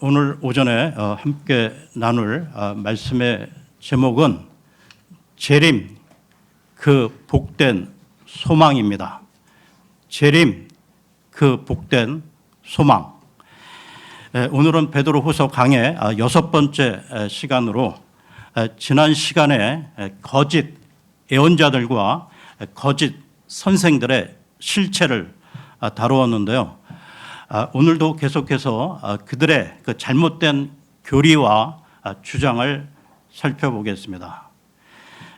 오늘 오전에 함께 나눌 말씀의 제목은 재림 그 복된 소망입니다. 재림 그 복된 소망. 오늘은 베드로후서 강의 6번째 시간으로 지난 시간에 거짓 예언자들과 거짓 선생들의 실체를 다루었는데요. 오늘도 계속해서 그들의 그 잘못된 교리와 주장을 살펴보겠습니다.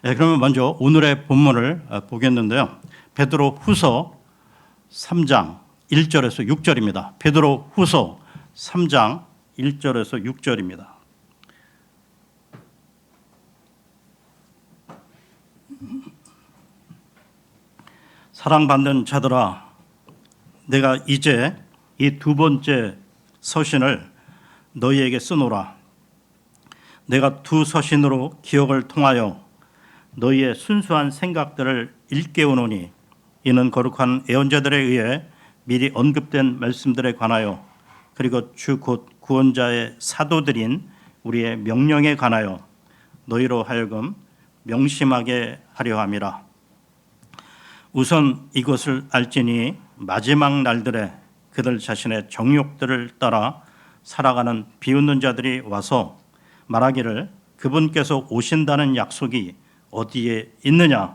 그러면 먼저 오늘의 본문을 보겠는데요. 베드로후서 3장 1절에서 6절입니다. 베드로후서 3장 1절에서 6절입니다. 사랑받는 자들아, 내가 이제 이 두 번째 서신을 너희에게 쓰노라. 내가 두 서신으로 기억을 통하여 너희의 순수한 생각들을 일깨우노니 이는 거룩한 예언자들에 의해 미리 언급된 말씀들에 관하여 그리고 주 곧 구원자의 사도들인 우리의 명령에 관하여 너희로 하여금 명심하게 하려 함이라. 우선 이것을 알지니 마지막 날들에 그들 자신의 정욕들을 따라 살아가는 비웃는 자들이 와서 말하기를 그분께서 오신다는 약속이 어디에 있느냐.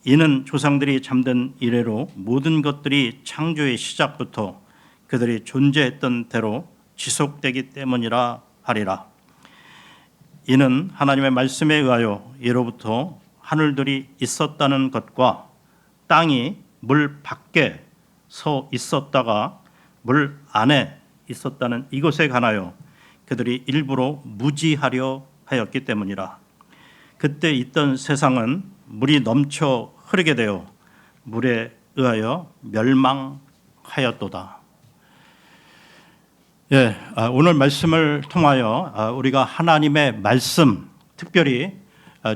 이는 조상들이 잠든 이래로 모든 것들이 창조의 시작부터 그들이 존재했던 대로 지속되기 때문이라 하리라. 이는 하나님의 말씀에 의하여 예로부터 하늘들이 있었다는 것과 땅이 물 밖에 서 있었다가 물 안에 있었다는 이것에 관하여 그들이 일부러 무지하려 하였기 때문이라. 그때 있던 세상은 물이 넘쳐 흐르게 되어 물에 의하여 멸망하였도다. 오늘 말씀을 통하여 우리가 하나님의 말씀, 특별히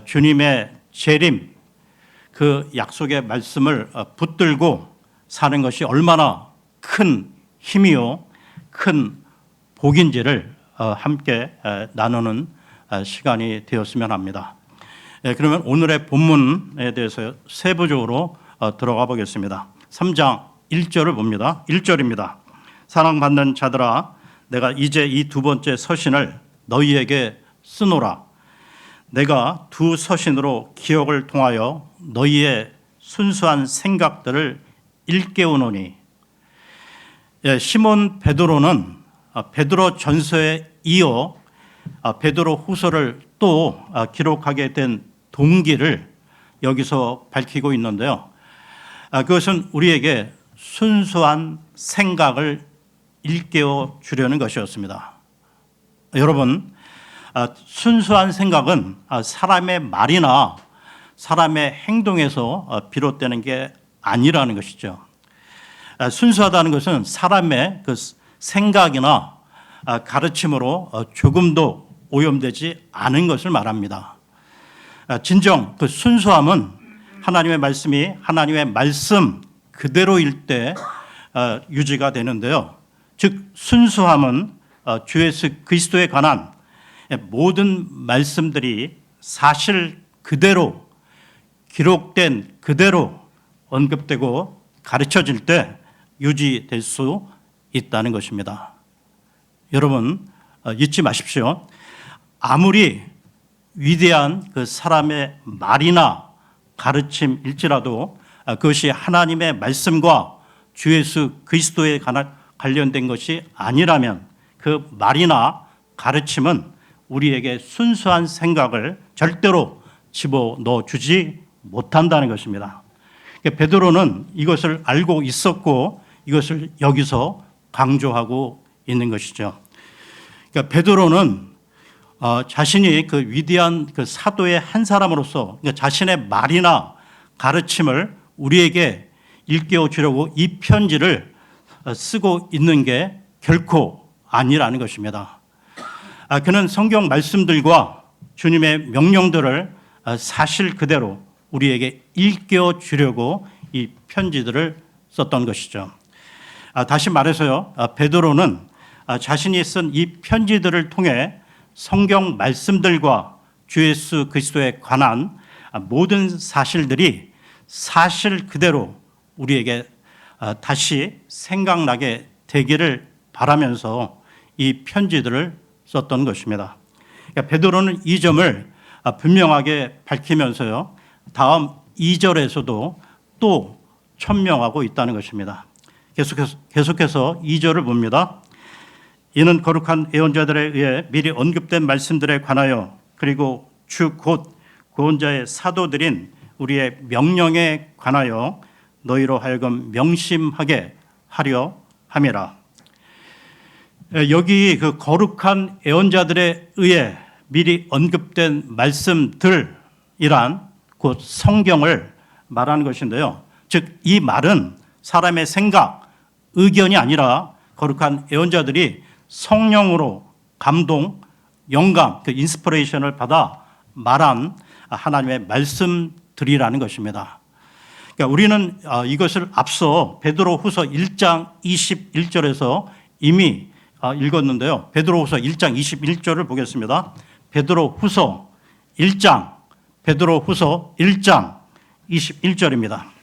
주님의 재림, 그 약속의 말씀을 붙들고 사는 것이 얼마나 큰 힘이요 큰 복인지를 함께 나누는 시간이 되었으면 합니다. 그러면 오늘의 본문에 대해서 세부적으로 들어가 보겠습니다. 3장 1절을 봅니다. 1절입니다. 사랑받는 자들아, 내가 이제 이 두 번째 서신을 너희에게 쓰노라. 내가 두 서신으로 기억을 통하여 너희의 순수한 생각들을 일깨우노니. 시몬 베드로는 베드로 전서에 이어 베드로 후서를 또 기록하게 된 동기를 여기서 밝히고 있는데요. 그것은 우리에게 순수한 생각을 일깨워 주려는 것이었습니다. 여러분, 순수한 생각은 사람의 말이나 사람의 행동에서 비롯되는 게 아니라는 것이죠. 순수하다는 것은 사람의 그 생각이나 가르침으로 조금도 오염되지 않은 것을 말합니다. 진정 그 순수함은 하나님의 말씀이 하나님의 말씀 그대로일 때 유지가 되는데요. 즉 순수함은 주 예수 그리스도에 관한 모든 말씀들이 사실 그대로 기록된 그대로 언급되고 가르쳐질 때 유지될 수 있다는 것입니다. 여러분 잊지 마십시오. 아무리 위대한 그 사람의 말이나 가르침일지라도 그것이 하나님의 말씀과 주 예수 그리스도에 관련된 것이 아니라면 그 말이나 가르침은 우리에게 순수한 생각을 절대로 집어넣어 주지 못한다는 것입니다. 베드로는 이것을 알고 있었고 이것을 여기서 강조하고 있는 것이죠. 그러니까 베드로는 자신이 그 위대한 그 사도의 한 사람으로서 자신의 말이나 가르침을 우리에게 일깨워 주려고 이 편지를 쓰고 있는 게 결코 아니라는 것입니다. 그는 성경 말씀들과 주님의 명령들을 사실 그대로 우리에게 일깨워 주려고 이 편지들을 썼던 것이죠. 다시 말해서요, 베드로는 자신이 쓴 이 편지들을 통해 성경 말씀들과 주 예수 그리스도에 관한 모든 사실들이 사실 그대로 우리에게 다시 생각나게 되기를 바라면서 이 편지들을 썼던 것입니다. 그러니까 베드로는 이 점을 분명하게 밝히면서요, 다음 2절에서도 또 천명하고 있다는 것입니다. 계속해서 2절을 봅니다. 이는 거룩한 예언자들에 의해 미리 언급된 말씀들에 관하여 그리고 주 곧 구원자의 사도들인 우리의 명령에 관하여 너희로 하여금 명심하게 하려 함이라. 여기 그 거룩한 예언자들에 의해 미리 언급된 말씀들이란 곧 성경을 말하는 것인데요. 즉 이 말은 사람의 생각, 의견이 아니라 거룩한 예언자들이 성령으로 감동, 영감, 그 인스피레이션을 받아 말한 하나님의 말씀들이라는 것입니다. 그러니까 우리는 이것을 앞서 베드로후서 1장 21절에서 이미 읽었는데요. 베드로후서 1장 21절을 보겠습니다. 베드로후서 1장 21절입니다.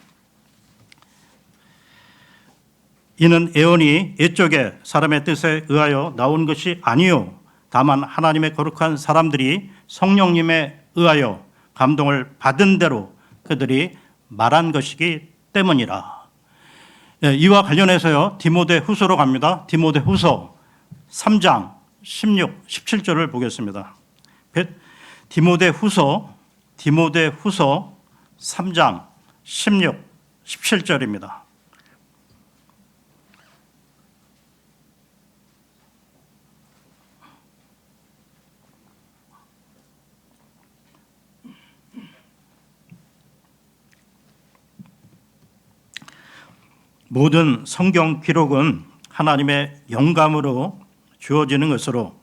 이는 예언이 옛적에 사람의 뜻에 의하여 나온 것이 아니요 다만 하나님의 거룩한 사람들이 성령님에 의하여 감동을 받은 대로 그들이 말한 것이기 때문이라. 이와 관련해서요, 디모데후서로 갑니다. 디모데후서 3장 16, 17절을 보겠습니다. 디모데후서 3장 16, 17절입니다. 모든 성경 기록은 하나님의 영감으로 주어지는 것으로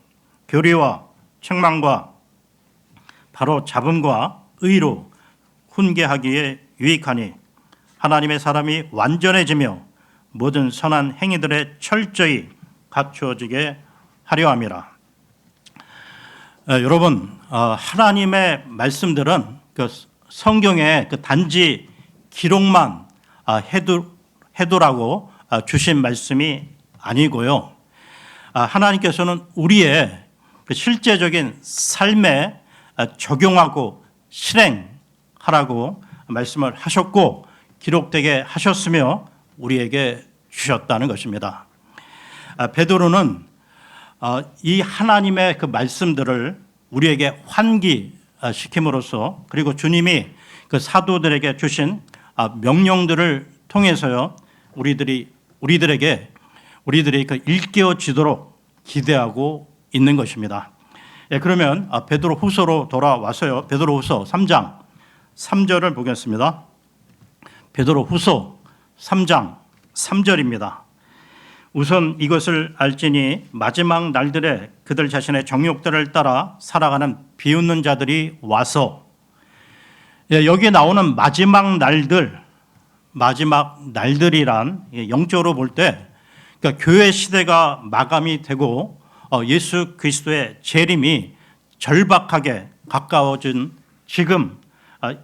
교리와 책망과 바로 잡음과 의로 훈계하기에 유익하니 하나님의 사람이 완전해지며 모든 선한 행위들에 철저히 갖추어지게 하려 함이라. 여러분, 하나님의 말씀들은 그 성경의 그 단지 기록만 해두라고 주신 말씀이 아니고요. 하나님께서는 우리의 그 실제적인 삶에 적용하고 실행하라고 말씀을 하셨고 기록되게 하셨으며 우리에게 주셨다는 것입니다. 베드로는 이 하나님의 그 말씀들을 우리에게 환기시킴으로써 그리고 주님이 그 사도들에게 주신 명령들을 통해서요 우리들이 그 일깨워지도록 기대하고 있는 것입니다. 그러면 베드로후서로 돌아와서요 베드로후서 3장 3절을 보겠습니다. 베드로후서 3장 3절입니다. 우선 이것을 알지니 마지막 날들에 그들 자신의 정욕들을 따라 살아가는 비웃는 자들이 와서, 여기에 나오는 마지막 날들이란 영적으로 볼 때 그러니까 교회 시대가 마감이 되고 예수 그리스도의 재림이 절박하게 가까워진 지금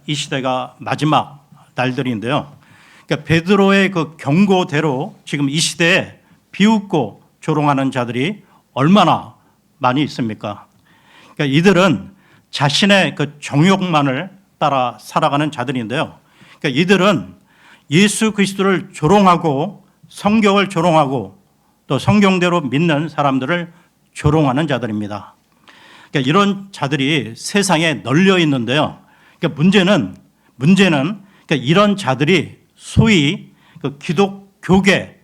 이 시대가 마지막 날들인데요. 그러니까 베드로의 그 경고대로 지금 이 시대에 비웃고 조롱하는 자들이 얼마나 많이 있습니까? 그러니까 이들은 자신의 그 정욕만을 따라 살아가는 자들인데요. 그러니까 이들은 예수 그리스도를 조롱하고 성경을 조롱하고 또 성경대로 믿는 사람들을 조롱하는 자들입니다. 그러니까 이런 자들이 세상에 널려 있는데요. 그러니까 문제는 그러니까 이런 자들이 소위 그 기독교계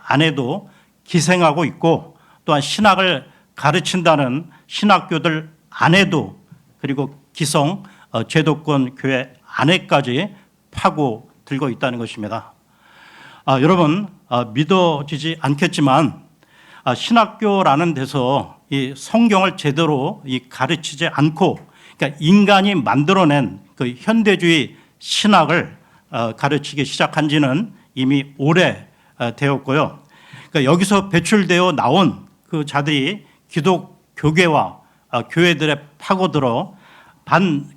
안에도 기생하고 있고 또한 신학을 가르친다는 신학교들 안에도 그리고 기성 제도권 교회 안에까지 파고 들고 있다는 것입니다. 여러분 믿어지지 않겠지만 신학교라는 데서 이 성경을 제대로 가르치지 않고 그러니까 인간이 만들어낸 그 현대주의 신학을 가르치기 시작한 지는 이미 오래 되었고요. 그러니까 여기서 배출되어 나온 그 자들이 기독 교계와 교회들에 파고들어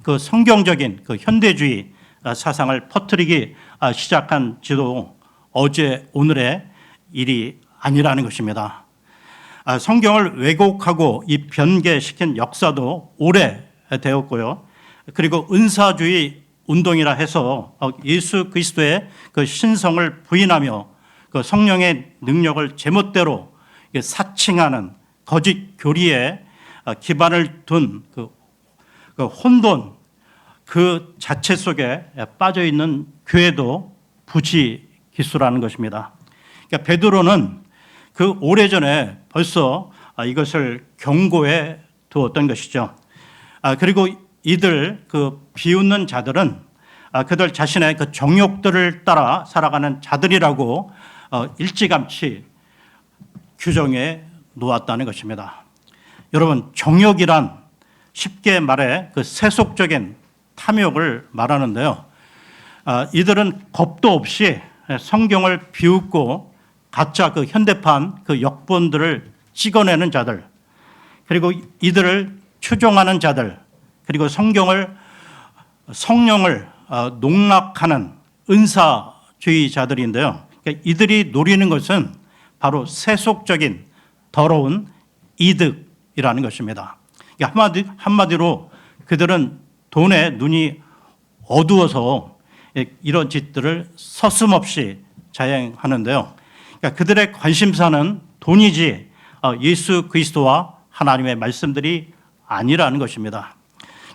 그 성경적인 그 현대주의 사상을 퍼뜨리기 시작한지도 어제 오늘의 일이 아니라는 것입니다. 성경을 왜곡하고 이 변개시킨 역사도 오래되었고요. 그리고 은사주의 운동이라 해서 예수 그리스도의 그 신성을 부인하며 그 성령의 능력을 제멋대로 사칭하는 거짓 교리에 기반을 둔 그 혼돈 그 자체 속에 빠져 있는 교회도 부지기수라는 것입니다. 그러니까 베드로는 그 오래전에 벌써 이것을 경고해 두었던 것이죠. 그리고 이들 그 비웃는 자들은 그들 자신의 그 정욕들을 따라 살아가는 자들이라고 일찌감치 규정해 놓았다는 것입니다. 여러분, 정욕이란 쉽게 말해 그 세속적인 탐욕을 말하는데요. 이들은 겁도 없이 성경을 비웃고 가짜 그 현대판 그 역본들을 찍어내는 자들, 그리고 이들을 추종하는 자들, 그리고 성령을 농락하는 은사주의자들인데요. 그러니까 이들이 노리는 것은 바로 세속적인 더러운 이득이라는 것입니다. 한마디로 그들은 돈에 눈이 어두워서 이런 짓들을 서슴없이 자행하는데요. 그러니까 그들의 관심사는 돈이지 예수 그리스도와 하나님의 말씀들이 아니라는 것입니다.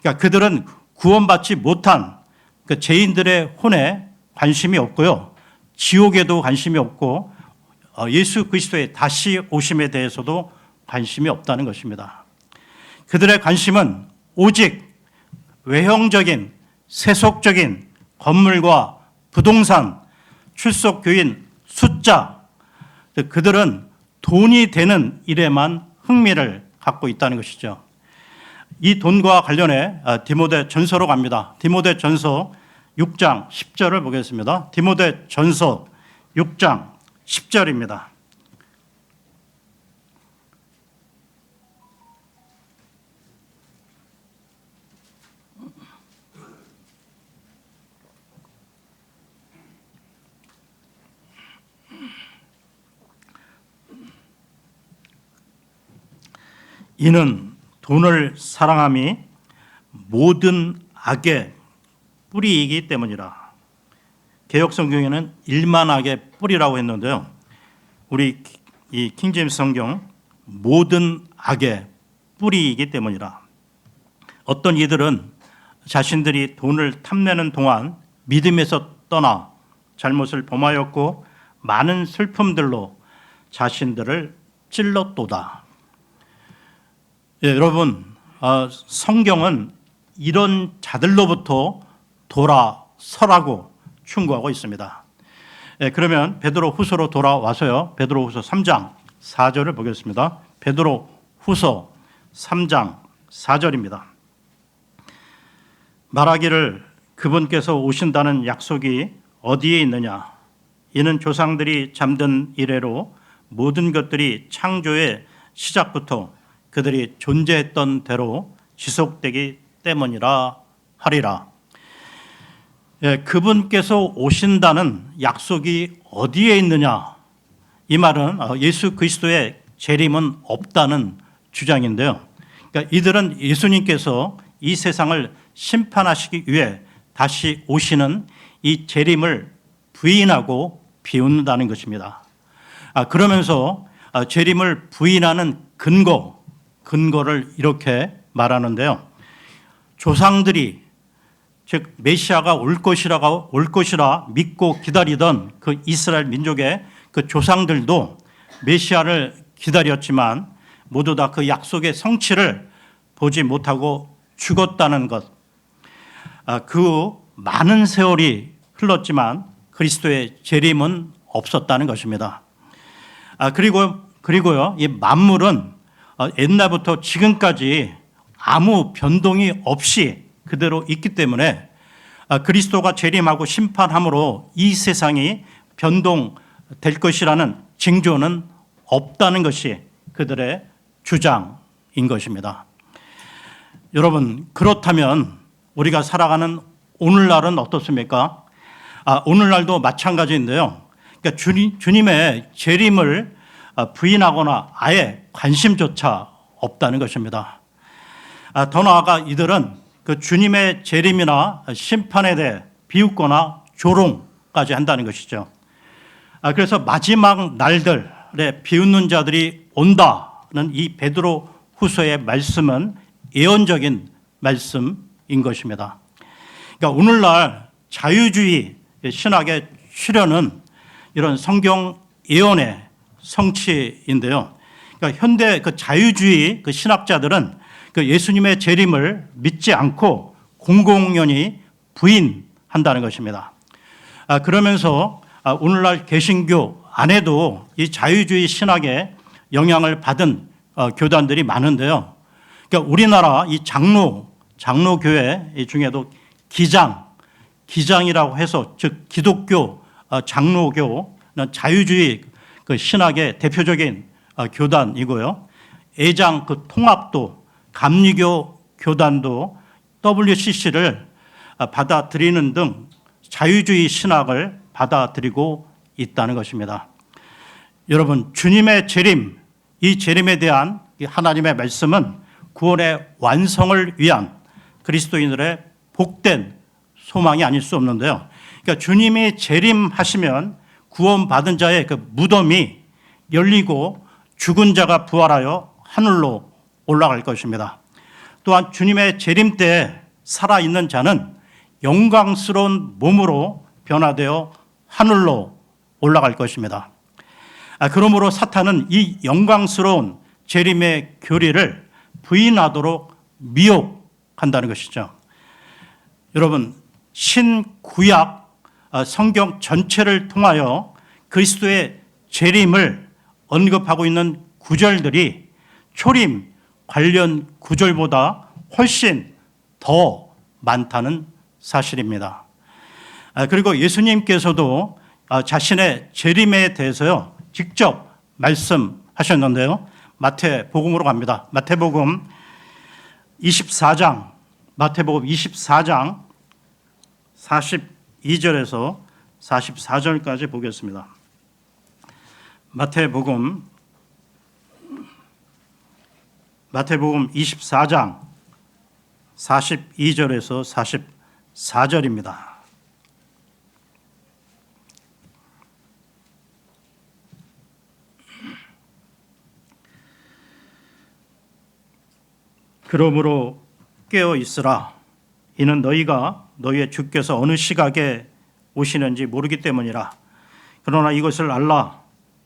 그러니까 그들은 구원받지 못한 그 죄인들의 혼에 관심이 없고요. 지옥에도 관심이 없고 예수 그리스도의 다시 오심에 대해서도 관심이 없다는 것입니다. 그들의 관심은 오직 외형적인 세속적인 건물과 부동산, 출석교인 숫자, 그들은 돈이 되는 일에만 흥미를 갖고 있다는 것이죠. 이 돈과 관련해 디모데 전서로 갑니다. 디모데 전서 6장 10절을 보겠습니다. 디모데 전서 6장 10절입니다. 이는 돈을 사랑함이 모든 악의 뿌리이기 때문이라. 개역성경에는 일만악의 뿌리라고 했는데요. 우리 이 킹제임스 성경 모든 악의 뿌리이기 때문이라. 어떤 이들은 자신들이 돈을 탐내는 동안 믿음에서 떠나 잘못을 범하였고 많은 슬픔들로 자신들을 찔렀도다. 예, 여러분, 성경은 이런 자들로부터 돌아서라고 충고하고 있습니다. 예, 그러면 베드로 후서로 돌아와서요. 베드로 후서 3장 4절을 보겠습니다. 베드로 후서 3장 4절입니다. 말하기를 그분께서 오신다는 약속이 어디에 있느냐? 이는 조상들이 잠든 이래로 모든 것들이 창조의 시작부터 그들이 존재했던 대로 지속되기 때문이라 하리라. 예, 그분께서 오신다는 약속이 어디에 있느냐? 이 말은 예수 그리스도의 재림은 없다는 주장인데요. 그러니까 이들은 예수님께서 이 세상을 심판하시기 위해 다시 오시는 이 재림을 부인하고 비웃는다는 것입니다. 그러면서 재림을 부인하는 근거를 이렇게 말하는데요. 조상들이 즉 메시아가 올 것이라 믿고 기다리던 그 이스라엘 민족의 그 조상들도 메시아를 기다렸지만 모두 다 그 약속의 성취를 보지 못하고 죽었다는 것. 그 많은 세월이 흘렀지만 그리스도의 재림은 없었다는 것입니다. 그리고요, 이 만물은 옛날부터 지금까지 아무 변동이 없이 그대로 있기 때문에 그리스도가 재림하고 심판함으로 이 세상이 변동될 것이라는 징조는 없다는 것이 그들의 주장인 것입니다. 여러분, 그렇다면 우리가 살아가는 오늘날은 어떻습니까? 오늘날도 마찬가지인데요. 그러니까 주님의 재림을 부인하거나 아예 관심조차 없다는 것입니다. 더 나아가 이들은 그 주님의 재림이나 심판에 대해 비웃거나 조롱까지 한다는 것이죠. 그래서 마지막 날들에 비웃는 자들이 온다는 이 베드로 후서의 말씀은 예언적인 말씀인 것입니다. 그러니까 오늘날 자유주의 신학의 출현은 이런 성경 예언의 성취인데요. 그러니까 현대 그 자유주의 그 신학자들은 그 예수님의 재림을 믿지 않고 공공연히 부인한다는 것입니다. 그러면서 오늘날 개신교 안에도 이 자유주의 신학에 영향을 받은 교단들이 많은데요. 그러니까 우리나라 이 장로교회 중에도 기장이라고 해서 즉 기독교 장로교는 자유주의 그 신학의 대표적인 교단이고요. 애장 그 통합도 감리교 교단도 WCC를 받아들이는 등 자유주의 신학을 받아들이고 있다는 것입니다. 여러분, 주님의 재림, 이 재림에 대한 하나님의 말씀은 구원의 완성을 위한 그리스도인들의 복된 소망이 아닐 수 없는데요. 그러니까 주님이 재림하시면 구원받은 자의 그 무덤이 열리고 죽은 자가 부활하여 하늘로 올라갈 것입니다. 또한 주님의 재림 때 살아있는 자는 영광스러운 몸으로 변화되어 하늘로 올라갈 것입니다. 그러므로 사탄은 이 영광스러운 재림의 교리를 부인하도록 미혹한다는 것이죠. 여러분, 신구약 성경 전체를 통하여 그리스도의 재림을 언급하고 있는 구절들이 초림 관련 구절보다 훨씬 더 많다는 사실입니다. 그리고 예수님께서도 자신의 재림에 대해서요 직접 말씀하셨는데요. 마태복음으로 갑니다. 마태복음 24장 42절에서 44절까지 보겠습니다. 마태복음 24장 42절에서 44절입니다. 그러므로 깨어 있으라. 이는 너희가 너희의 주께서 어느 시각에 오시는지 모르기 때문이라. 그러나 이것을 알라.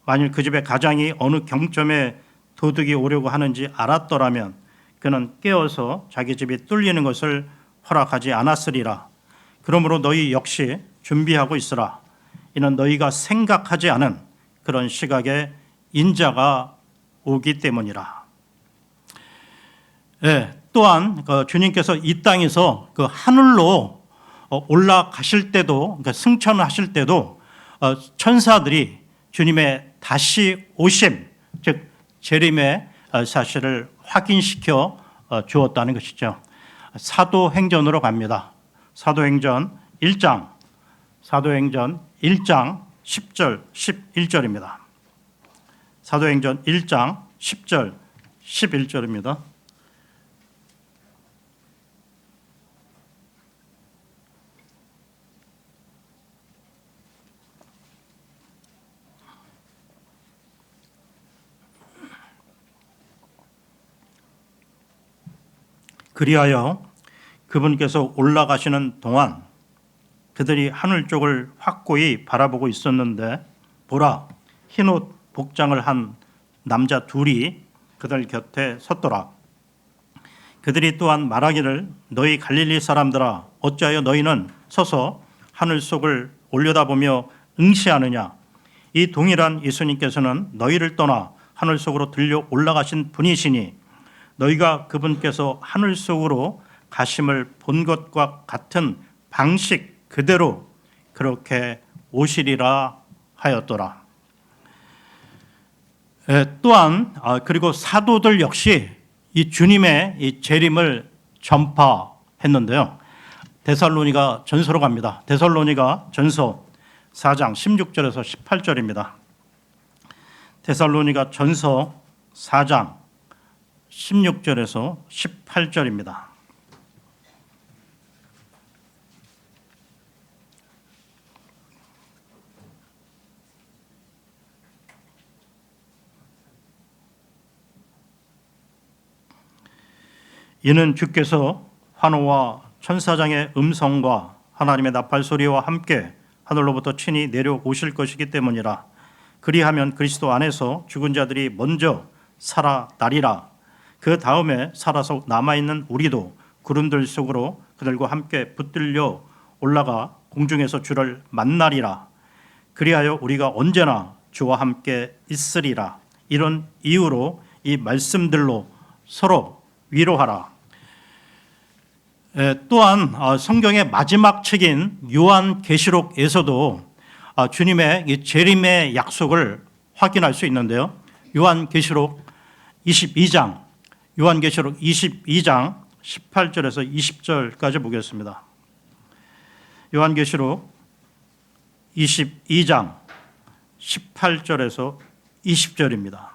만일 그 집의 가장이 어느 경점에 도둑이 오려고 하는지 알았더라면 그는 깨어서 자기 집이 뚫리는 것을 허락하지 않았으리라. 그러므로 너희 역시 준비하고 있으라. 이는 너희가 생각하지 않은 그런 시각에 인자가 오기 때문이라. 또한 주님께서 이 땅에서 그 하늘로 올라가실 때도, 그러니까 승천하실 때도 천사들이 주님의 다시 오심, 즉 재림의 사실을 확인시켜 주었다는 것이죠. 사도행전으로 갑니다. 사도행전 1장 10절 11절입니다. 사도행전 1장 10절 11절입니다. 그리하여 그분께서 올라가시는 동안 그들이 하늘 쪽을 확고히 바라보고 있었는데 보라, 흰옷 복장을 한 남자 둘이 그들 곁에 섰더라. 그들이 또한 말하기를 너희 갈릴리 사람들아 어찌하여 너희는 서서 하늘 속을 올려다보며 응시하느냐. 이 동일한 예수님께서는 너희를 떠나 하늘 속으로 들려 올라가신 분이시니 너희가 그분께서 하늘 속으로 가심을 본 것과 같은 방식 그대로 그렇게 오시리라 하였더라. 또한 그리고 사도들 역시 이 주님의 이 재림을 전파했는데요. 데살로니가 전서로 갑니다. 데살로니가 전서 4장 16절에서 18절입니다. 데살로니가 전서 4장 16절에서 18절입니다. 이는 주께서 환호와 천사장의 음성과 하나님의 나팔 소리와 함께 하늘로부터 친히 내려오실 것이기 때문이라. 그리하면 그리스도 안에서 죽은 자들이 먼저 살아나리라. 그 다음에 살아서 남아있는 우리도 구름들 속으로 그들과 함께 붙들려 올라가 공중에서 주를 만나리라. 그리하여 우리가 언제나 주와 함께 있으리라. 이런 이유로 이 말씀들로 서로 위로하라. 또한 성경의 마지막 책인 요한계시록에서도 주님의 이 재림의 약속을 확인할 수 있는데요. 요한계시록 22장 18절에서 20절까지 보겠습니다. 요한계시록 22장 18절에서 20절입니다.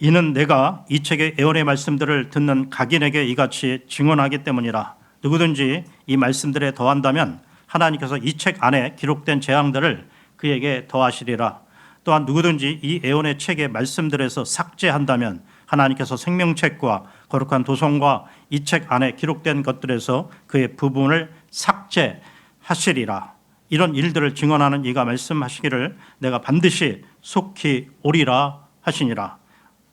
이는 내가 이 책의 예언의 말씀들을 듣는 각인에게 이같이 증언하기 때문이라. 누구든지 이 말씀들에 더한다면 하나님께서 이 책 안에 기록된 재앙들을 그에게 더하시리라. 또한 누구든지 이 예언의 책의 말씀들에서 삭제한다면 하나님께서 생명책과 거룩한 도성과 이 책 안에 기록된 것들에서 그의 부분을 삭제하시리라. 이런 일들을 증언하는 이가 말씀하시기를 내가 반드시 속히 오리라 하시니라.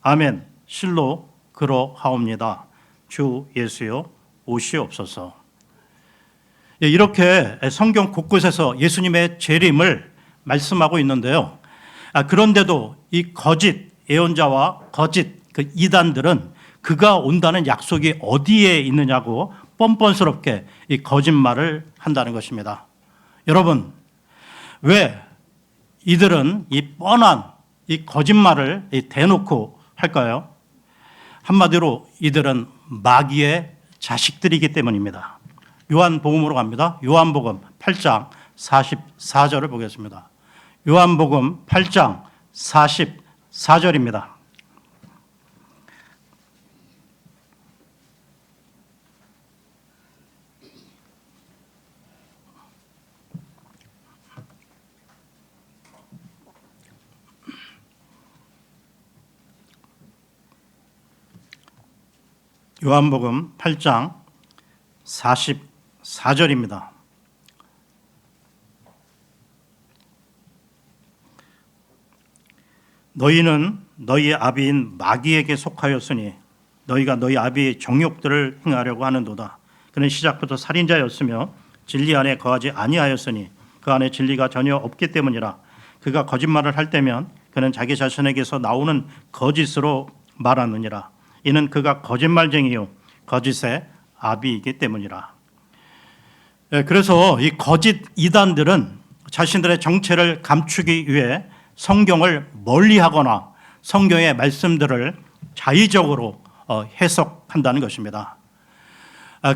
아멘. 실로 그러하옵니다. 주 예수여 오시옵소서. 이렇게 성경 곳곳에서 예수님의 재림을 말씀하고 있는데요. 그런데도 이 거짓 예언자와 거짓 그 이단들은 그가 온다는 약속이 어디에 있느냐고 뻔뻔스럽게 이 거짓말을 한다는 것입니다. 여러분, 왜 이들은 이 뻔한 이 거짓말을 대놓고 할까요? 한마디로 이들은 마귀의 자식들이기 때문입니다. 요한복음으로 갑니다. 요한복음 8장 44절을 보겠습니다. 요한복음 8장 44절입니다. 요한복음 8장 44절입니다. 너희는 너희의 아비인 마귀에게 속하였으니 너희가 너희 아비의 정욕들을 행하려고 하는도다. 그는 시작부터 살인자였으며 진리 안에 거하지 아니하였으니 그 안에 진리가 전혀 없기 때문이라. 그가 거짓말을 할 때면 그는 자기 자신에게서 나오는 거짓으로 말하느니라. 이는 그가 거짓말쟁이요 거짓의 아비이기 때문이라. 그래서 이 거짓 이단들은 자신들의 정체를 감추기 위해 성경을 멀리하거나 성경의 말씀들을 자의적으로 해석한다는 것입니다.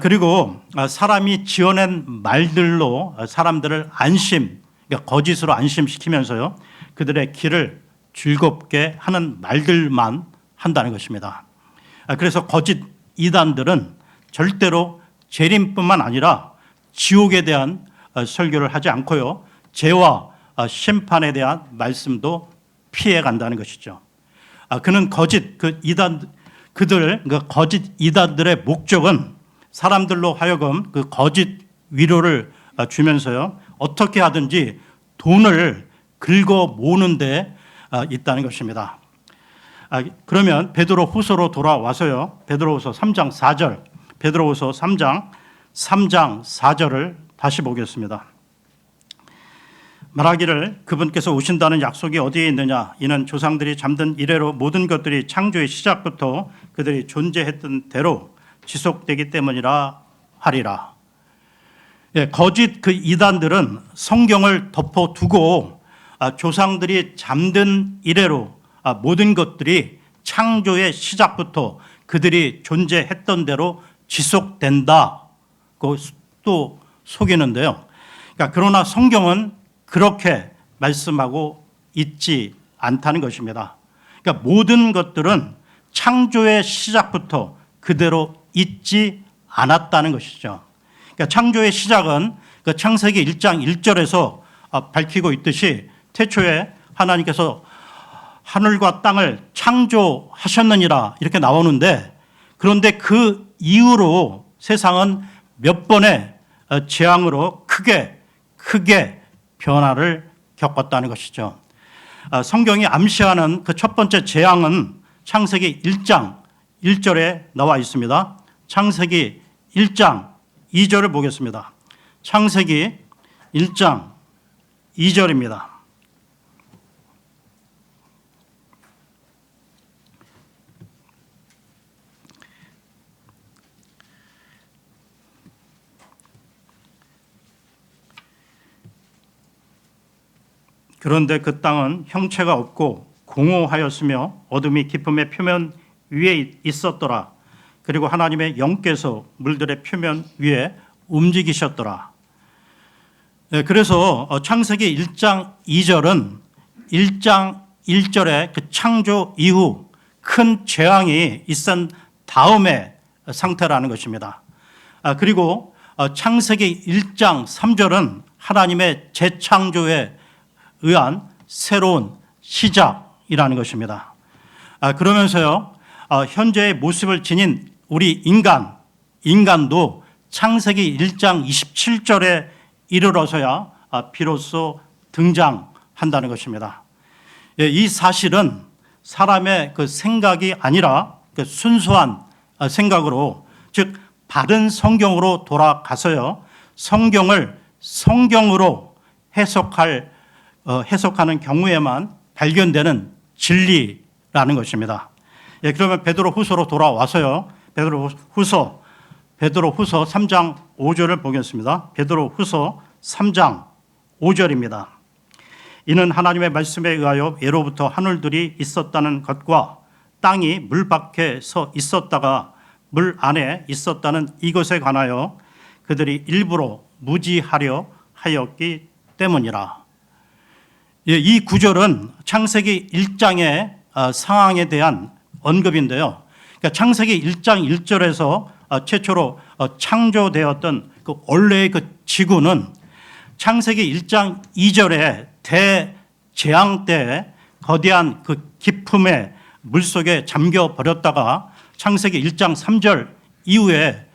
그리고 사람이 지어낸 말들로 사람들을 그러니까 거짓으로 안심시키면서요 그들의 길을 즐겁게 하는 말들만 한다는 것입니다. 그래서 거짓 이단들은 절대로 재림뿐만 아니라 지옥에 대한 설교를 하지 않고요 죄와 심판에 대한 말씀도 피해 간다는 것이죠. 그는 거짓 이단들의 목적은 사람들로 하여금 그 거짓 위로를 주면서요 어떻게 하든지 돈을 긁어 모으는 데 있다는 것입니다. 그러면 베드로 후서로 돌아와서요 베드로후서 3장 4절 베드로후서 3장 4절을 다시 보겠습니다. 말하기를 그분께서 오신다는 약속이 어디에 있느냐. 이는 조상들이 잠든 이래로 모든 것들이 창조의 시작부터 그들이 존재했던 대로 지속되기 때문이라 하리라. 예, 거짓 그 이단들은 성경을 덮어두고 조상들이 잠든 이래로 모든 것들이 창조의 시작부터 그들이 존재했던 대로 지속된다고 또 속이는데요. 그러니까 그러나 성경은 그렇게 말씀하고 있지 않다는 것입니다. 그러니까 모든 것들은 창조의 시작부터 그대로 있지 않았다는 것이죠. 그러니까 창조의 시작은 그 창세기 1장 1절에서 밝히고 있듯이 태초에 하나님께서 하늘과 땅을 창조하셨느니라 이렇게 나오는데, 그런데 그 이후로 세상은 몇 번의 재앙으로 크게 변화를 겪었다는 것이죠. 성경이 암시하는 그 첫 번째 재앙은 창세기 1장 1절에 나와 있습니다. 창세기 1장 2절을 보겠습니다. 창세기 1장 2절입니다. 그런데 그 땅은 형체가 없고 공허하였으며 어둠이 깊음의 표면 위에 있었더라. 그리고 하나님의 영께서 물들의 표면 위에 움직이셨더라. 그래서 창세기 1장 2절은 1장 1절의 그 창조 이후 큰 재앙이 있은 다음의 상태라는 것입니다. 그리고 창세기 1장 3절은 하나님의 재창조에 의한 새로운 시작이라는 것입니다. 그러면서요, 현재의 모습을 지닌 우리 인간도 창세기 1장 27절에 이르러서야 비로소 등장한다는 것입니다. 이 사실은 사람의 그 생각이 아니라 그 순수한 생각으로, 즉 바른 성경으로 돌아가서요, 성경을 성경으로 해석하는 경우에만 발견되는 진리라는 것입니다. 그러면 베드로후서로 돌아와서요, 베드로후서 3장 5절을 보겠습니다. 베드로후서 3장 5절입니다. 이는 하나님의 말씀에 의하여 예로부터 하늘들이 있었다는 것과 땅이 물 밖에 서 있었다가 물 안에 있었다는 이것에 관하여 그들이 일부러 무지하려 하였기 때문이라. 이 구절은 창세기 1장의 상황에 대한 언급인데요. 그러니까 창세기 1장 1절에서 최초로 창조되었던 그 원래의 그 지구는 창세기 1장 2절에 대재앙 때 거대한 그 깊음의 물속에 잠겨 버렸다가 창세기 1장 3절 이후에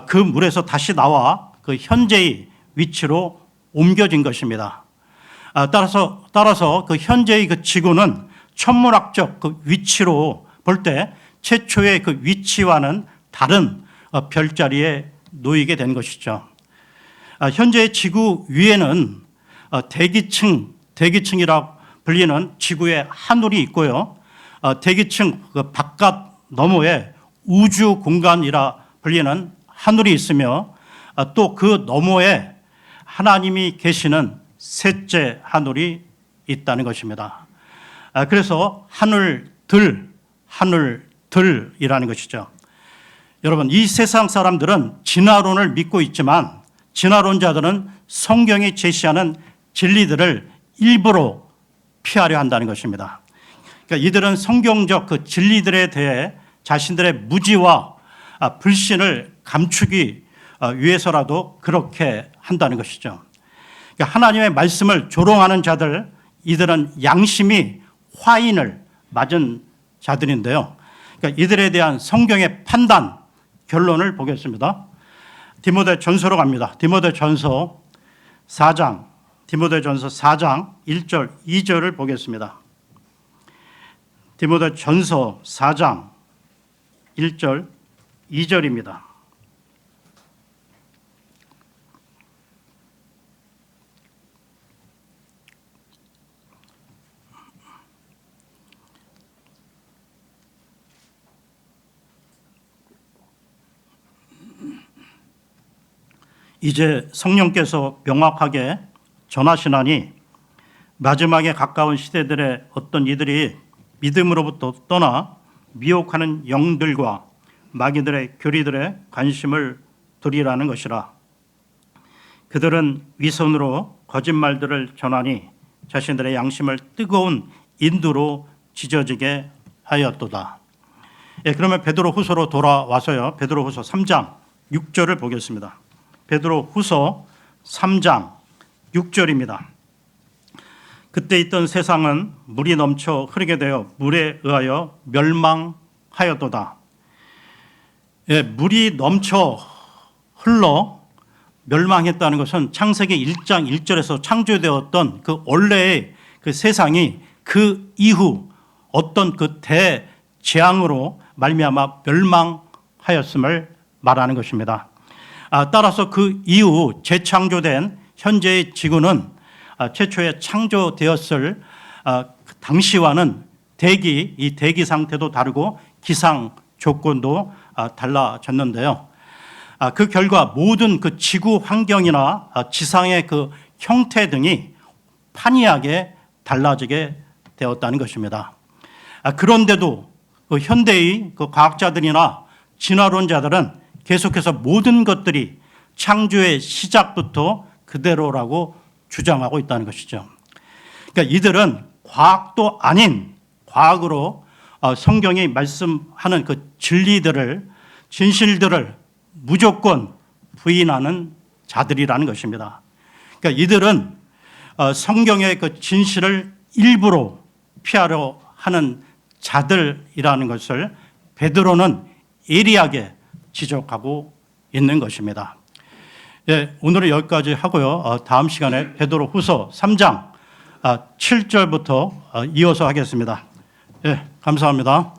그 물에서 다시 나와 그 현재의 위치로 옮겨진 것입니다. 따라서 그 현재의 그 지구는 천문학적 그 위치로 볼 때 최초의 그 위치와는 다른 별자리에 놓이게 된 것이죠. 현재의 지구 위에는 대기층이라 불리는 지구의 하늘이 있고요. 대기층 그 바깥 너머에 우주 공간이라 불리는 하늘이 있으며 또 그 너머에 하나님이 계시는 셋째 하늘이 있다는 것입니다. 그래서 하늘들이라는 것이죠. 여러분, 이 세상 사람들은 진화론을 믿고 있지만 진화론자들은 성경이 제시하는 진리들을 일부러 피하려 한다는 것입니다. 그러니까 이들은 성경적 그 진리들에 대해 자신들의 무지와 불신을 감추기 위해서라도 그렇게 한다는 것이죠. 그러니까 하나님의 말씀을 조롱하는 자들, 이들은 양심이 화인을 맞은 자들인데요. 그러니까 이들에 대한 성경의 판단, 결론을 보겠습니다. 디모데전서로 갑니다. 디모데전서 4장 1절 2절을 보겠습니다. 디모데전서 4장 1절 2절입니다. 이제 성령께서 명확하게 전하시나니 마지막에 가까운 시대들의 어떤 이들이 믿음으로부터 떠나 미혹하는 영들과 마귀들의 교리들의 관심을 두리라는 것이라. 그들은 위선으로 거짓말들을 전하니 자신들의 양심을 뜨거운 인두로 지져지게 하였도다. 예, 그러면 베드로후서로 돌아와서요. 베드로후서 3장 6절을 보겠습니다. 베드로후서 3장 6절입니다. 그때 있던 세상은 물이 넘쳐 흐르게 되어 물에 의하여 멸망하였도다. 예, 물이 넘쳐 흘러 멸망했다는 것은 창세기 1장 1절에서 창조되었던 그 원래의 그 세상이 그 이후 어떤 그 대재앙으로 말미암아 멸망하였음을 말하는 것입니다. 따라서 그 이후 재창조된 현재의 지구는 최초에 창조되었을 당시와는 이 대기 상태도 다르고 기상 조건도 달라졌는데요. 그 결과 모든 그 지구 환경이나 지상의 그 형태 등이 판이하게 달라지게 되었다는 것입니다. 그런데도 그 현대의 그 과학자들이나 진화론자들은 계속해서 모든 것들이 창조의 시작부터 그대로라고 주장하고 있다는 것이죠. 그러니까 이들은 과학도 아닌 과학으로 성경이 말씀하는 그 진실들을 무조건 부인하는 자들이라는 것입니다. 그러니까 이들은 성경의 그 진실을 일부러 피하려 하는 자들이라는 것을 베드로는 예리하게 지적하고 있는 것입니다. 예, 오늘은 여기까지 하고요. 다음 시간에 베드로후서 3장 7절부터 이어서 하겠습니다. 예, 감사합니다.